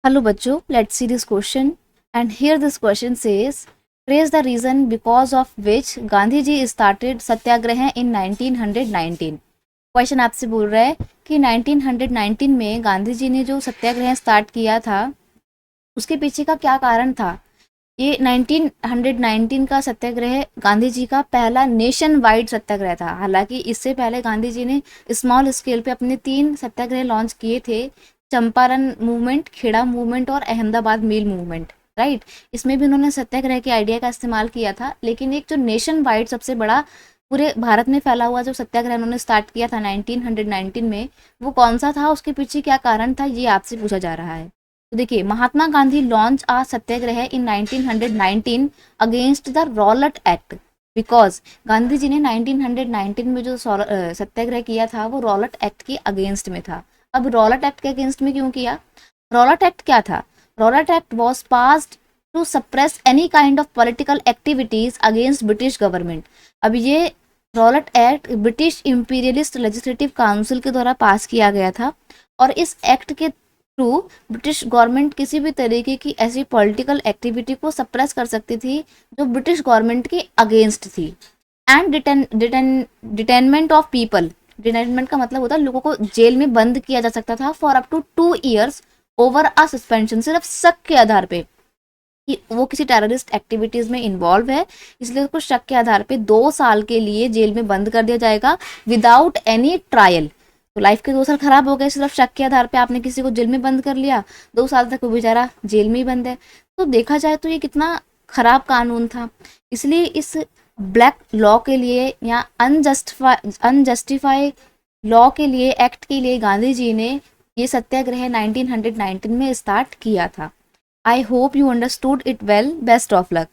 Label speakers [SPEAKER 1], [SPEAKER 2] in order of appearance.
[SPEAKER 1] Hello बच्चों, let's see this question and here this question says trace the reason because of which Gandhi ji started satyagraha in 1919। Question आपसे बोल रहा है कि 1919 में गांधी जी ने जो सत्याग्रह स्टार्ट किया था उसके पीछे का क्या कारण था। ये 1919 का सत्याग्रह गांधी जी का पहला नेशन वाइड सत्याग्रह था। हालांकि इससे पहले गांधी जी ने स्मॉल स्केल पे अपने 3 सत्याग्रह लॉन्च किए थे, चंपारण मूवमेंट, खेड़ा मूवमेंट और अहमदाबाद मिल मूवमेंट, राइट। इसमें भी उन्होंने सत्याग्रह के आइडिया का इस्तेमाल किया था, लेकिन एक जो नेशन वाइड सबसे बड़ा पूरे भारत में फैला हुआ जो सत्याग्रह उन्होंने स्टार्ट किया था 1919 में, वो कौन सा था, उसके पीछे क्या कारण था, ये आपसे पूछा जा रहा है। तो देखिए, Mahatma Gandhi launch a satyagraha in 1919 against the Rowlatt Act, because Gandhi ji ने 1919 में जो सत्याग्रह किया था वो रॉलेट एक्ट के अगेंस्ट में था। अब रॉलेट एक्ट के अगेंस्ट में क्यों किया? रॉलेट एक्ट क्या था? Rowlatt act was passed to suppress any kind of political activities against British government. अब ये Rowlatt act British imperialist legislative council के द्वारा पास किया गया था, और इस एक्ट के थ्रू ब्रिटिश गवर्नमेंट किसी भी तरीके की ऐसी पॉलिटिकल एक्टिविटी को सप्रेस कर सकती थी जो ब्रिटिश गवर्नमेंट के अगेंस्ट थी। एंड डिटेनमेंट ऑफ पीपल, डिटेनमेंट का मतलब होता है लोगों को जेल में बंद किया जा सकता था for up to 2 years over a suspension, सिर्फ शक के आधार पे कि वो किसी टेररिस्ट एक्टिविटीज में इन्वॉल्व है, इसलिए उसको शक के आधार पे 2 साल के लिए जेल में बंद कर दिया जाएगा विदाउट एनी ट्रायल। तो लाइफ के 2 साल खराब हो गए, सिर्फ शक के आधार पे आपने किसी को जेल में बंद कर लिया, 2 साल तक वो बेचारा जेल में ही बंद है। तो देखा जाए तो ये कितना खराब कानून था। इसलिए इस ब्लैक लॉ के लिए या अनजस्टिफाई लॉ के लिए, एक्ट के लिए गांधी जी ने ये सत्याग्रह 1919 में स्टार्ट किया था। I hope you understood it well. Best of luck.